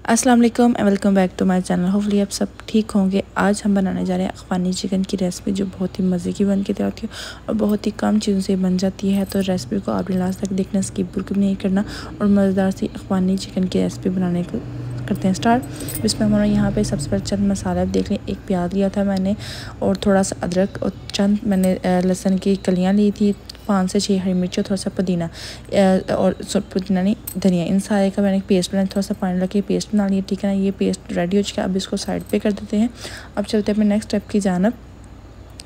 अस्सलाम वालेकुम and welcome back to my channel. Hopefully आप सब ठीक होंगे। आज हम बनाने जा रहे हैं अफ़गानी चिकन की रेसिपी, जो बहुत ही मज़े की बन के तैयार होती है और बहुत ही कम चीज़ों से बन जाती है। तो रेसिपी को आपने लास्ट तक देखना, स्किप बिल्कुल नहीं करना और मज़ेदार सी अफ़गानी चिकन की रेसिपी बनाने को करते हैं स्टार्ट। इसमें हमारा यहाँ पे सबसे पहले चंद मसाला देख लें। एक प्याज लिया था मैंने और थोड़ा सा अदरक और चंद मैंने लहसुन की कलियाँ ली थी, 5 से 6 हरी मिर्ची और थोड़ा सा पुदीना और पुदीना नहीं धनिया, इन सारे का मैंने पेस्ट बनाया। थोड़ा सा पानी लगा के पेस्ट बना लिया, ठीक है ना। ये पेस्ट रेडी हो चुका है। अब इसको साइड पे कर देते हैं। अब चलते हैं अपने नेक्स्ट स्टेप की जानब।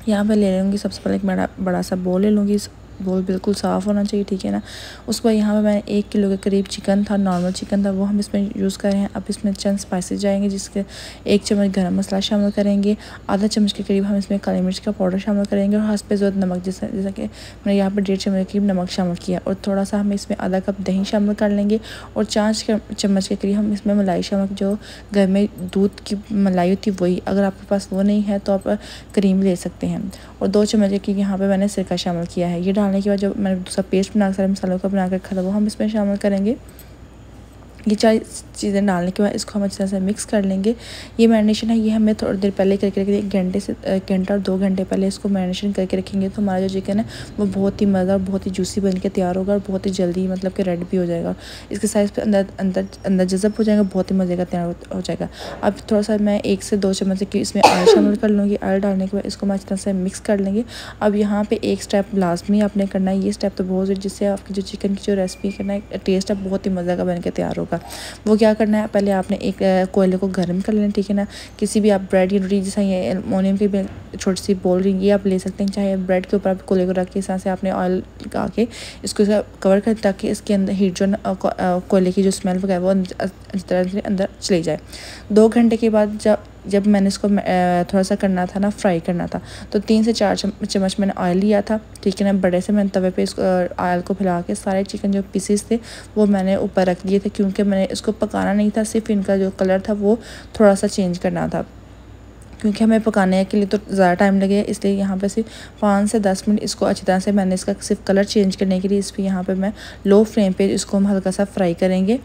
यहाँ पे ले लूँगी सबसे पहले एक बड़ा सा बोल ले लूँगी। बोल बिल्कुल साफ़ होना चाहिए, ठीक है ना। उसके बाद यहाँ पे मैंने 1 किलो के करीब चिकन था, नॉर्मल चिकन था, वो हम इसमें यूज़ कर रहे हैं। अब इसमें चंद स्पाइसेस जाएंगे, जिसके 1 चम्मच गरम मसाला शामिल करेंगे, आधा चम्मच के करीब हम इसमें काली मिर्च का पाउडर शामिल करेंगे और हस्बे ज़रूरत नमक, जैसा कि मैंने यहाँ पर 1.5 चम्मच के करीब नमक शामिल किया। और थोड़ा सा हम इसमें आधा कप दही शामिल कर लेंगे और 4 चम्मच के करीब हम इसमें मलाई शामिल, जो घर में दूध की मलाई होती है वही, अगर आपके पास वो नहीं है तो आप क्रीम ले सकते हैं। और 2 चम्मच की यहाँ पे मैंने सिरका शामिल किया है। ये डालने के बाद जो मैंने दूसरा पेस्ट बना सारे मसालों का बना कर रखा था वो हम इसमें शामिल करेंगे। ये 4 चीज़ें डालने के बाद इसको हम अच्छी तरह से मिक्स कर लेंगे। ये मैरिनेशन है, ये हमें थोड़ी देर पहले करके रखेंगे, 1 घंटे से 1 घंटा और 2 घंटे पहले इसको मैरिनेशन करके रखेंगे। तो हमारा जो चिकन है वो बहुत ही मज़ेदार, बहुत ही जूसी बन के तैयार होगा और बहुत ही जल्दी मतलब कि रेडी भी हो जाएगा। इसके साइज़ पे अंदर जज़ब हो जाएगा, बहुत ही मज़े का तैयार हो जाएगा। अब थोड़ा सा मैं 1 से 2 चम्मच की इसमें ऑयल शामिल कर लूँगी। ऑयल डालने के बाद इसको हम अच्छी तरह से मिक्स कर लेंगे। अब यहाँ पर एक स्टेप लाजमी आपने करना है, ये स्टेप तो बहुत ज़रूरी, जिससे आपकी जो चिकन की जो रेसिपी करना है टेस्ट है बहुत ही मज़े का बन के तैयार होगा। वो क्या करना है, पहले आपने एक कोयले को गर्म कर लेना, ठीक है ना। किसी भी आप ब्रेड या रोटी, जैसा ये एलुमिनियम की छोटी सी बोल रही ये आप ले सकते हैं, चाहे ब्रेड के ऊपर आप कोयले को रख के इस तरह से आपने ऑयल लगा के इसको कवर कर, ताकि इसके अंदर हीट जो कोयले की जो स्मेल वगैरह वो अच्छी तरह से अंदर चली जाए। 2 घंटे के बाद जब मैंने इसको थोड़ा सा करना था ना, फ्राई करना था, तो 3 से 4 चम्मच मैंने ऑयल लिया था, ठीक है ना। बड़े से मैंने तवे पे इसको ऑयल को फैला के सारे चिकन जो पीसेस थे वो मैंने ऊपर रख दिए थे, क्योंकि मैंने इसको पकाना नहीं था, सिर्फ इनका जो कलर था वो थोड़ा सा चेंज करना था, क्योंकि हमें पकाने के लिए तो ज़्यादा टाइम लगेगा। इसलिए यहाँ पे सिर्फ 5 से 10 मिनट इसको अच्छी तरह से मैंने इसका सिर्फ कलर चेंज करने के लिए इस पर यहाँ पे मैं लो फ्लेम पे इसको हम हल्का सा फ्राई करेंगे।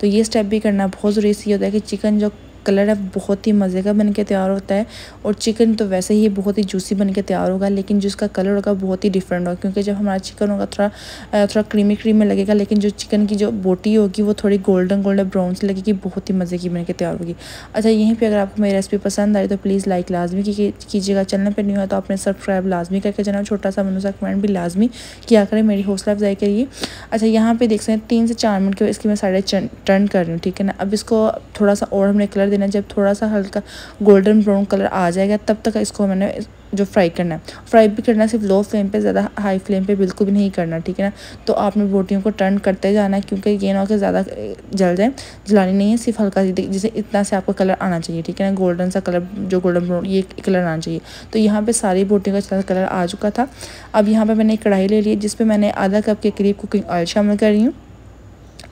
तो ये स्टेप भी करना बहुत ज़रूरी सी होता है कि चिकन जो कलर है बहुत ही मज़े का बन के तैयार होता है और चिकन तो वैसे ही बहुत ही जूसी बन के तैयार होगा, लेकिन जो इसका कलर होगा बहुत ही डिफरेंट होगा, क्योंकि जब हमारा चिकन होगा थोड़ा क्रीमी लगेगा, लेकिन जो चिकन की जो बोटी होगी वो थोड़ी गोल्डन ब्राउन से लगेगी, बहुत ही मज़े की बन के तैयार होगी। अच्छा, यहीं पर अगर आपको मेरी रेसिपी पसंद आई तो प्लीज़ लाइक लाजमी कीजिएगा। चैनल पर नहीं हुआ तो आपने सब्सक्राइब लाजमी करके जाना, छोटा सा मनु सा कमेंट भी लाजमी किया करें, मेरी हौसला अफजाई करिए। अच्छा, यहाँ पे देख सकते हैं 3 से 4 मिनट के इसकी मैं साइड टर्न कर रही हूँ, ठीक है ना। अब इसको थोड़ा सा और हमने कलर देना, जब थोड़ा सा हल्का गोल्डन ब्राउन कलर आ जाएगा तब तक इसको मैंने जो फ्राई करना है, फ्राई भी करना सिर्फ लो फ्लेम पे, ज़्यादा हाई फ्लेम पे बिल्कुल भी नहीं करना, ठीक है ना। तो आपने बोटियों को टर्न करते जाना है, क्योंकि ये ना कि ज़्यादा जल जाए, जलानी नहीं है, सिर्फ हल्का जिसे इतना से आपको कलर आना चाहिए, ठीक है ना। गोल्डन सा कलर, जो गोल्डन ब्राउन ये कलर आना चाहिए। तो यहाँ पे सारी बोटियों का कलर आ चुका था। अब यहाँ पर मैंने एक कढ़ाई ले ली, जिस पर मैंने आधा कप के करीब कुकिंग ऑयल शामिल कर रही हूँ।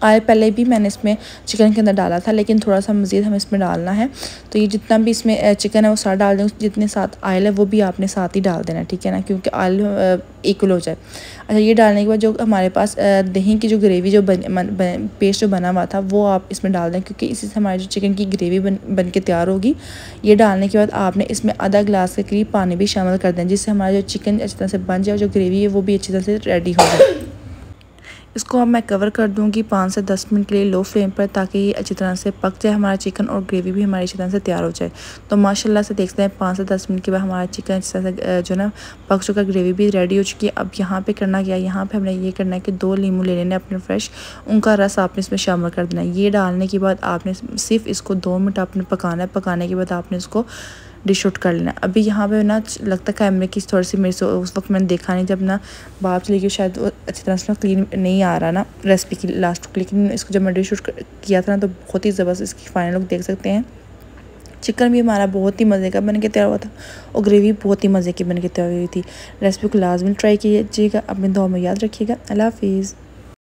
ऑयल पहले भी मैंने इसमें चिकन के अंदर डाला था, लेकिन थोड़ा सा मज़ीद हमें इसमें डालना है। तो ये जितना भी इसमें चिकन है वो सारा डाल दें, जितने साथ ऑयल है वो भी आपने साथ ही डाल देना, ठीक है ना, क्योंकि ऑयल इक्वल हो जाए। अच्छा, ये डालने के बाद जो हमारे पास दही की जो ग्रेवी जो पेस्ट जो बना हुआ था वो आप इसमें डाल दें, क्योंकि इसी से हमारी जो चिकन की ग्रेवी बन के तैयार होगी। ये डालने के बाद आपने इसमें आधा गिलास के करीब पानी भी शामिल कर दें, जिससे हमारा जो चिकन अच्छी तरह से बन जाए और जो ग्रेवी है वो भी अच्छी तरह से रेडी हो जाए। इसको अब मैं कवर कर दूंगी 5 से 10 मिनट के लिए लो फ्लेम पर, ताकि ये अच्छी तरह से पक जाए हमारा चिकन और ग्रेवी भी हमारी अच्छी तरह से तैयार हो जाए। तो माशाल्लाह से देखते हैं 5 से 10 मिनट के बाद हमारा चिकन अच्छी तरह से जो ना पक चुका, ग्रेवी भी रेडी हो चुकी है। अब यहाँ पे करना क्या है, यहाँ पे हमने ये करना है कि 2 नींबू ले लेने अपने फ्रेश, उनका रस आपने इसमें शामिल कर देना है। ये डालने के बाद आपने सिर्फ इसको 2 मिनट आपने पकाना है। पकाने के बाद आपने इसको डिश आउट कर लेना। अभी यहाँ पे ना लगता है कैमरे की थोड़ी सी मेरे से उस वक्त मैंने देखा नहीं, जब ना बाप चली गई शायद वो अच्छी तरह से क्लीन नहीं आ रहा ना रेसिपी की लास्ट, लेकिन इसको जब मैं डिश आउट किया था ना तो बहुत ही ज़बरदस्त इसकी फाइनल लुक देख सकते हैं। चिकन भी हमारा बहुत ही मज़े का बन के तैयार हुआ था और ग्रेवी बहुत ही मज़े की बन के तैयार हुई थी। रेसिपी को लाजमी ट्राई कीजिएगा, अपने दुआ में याद रखिएगा। अल्लाह हाफिज़।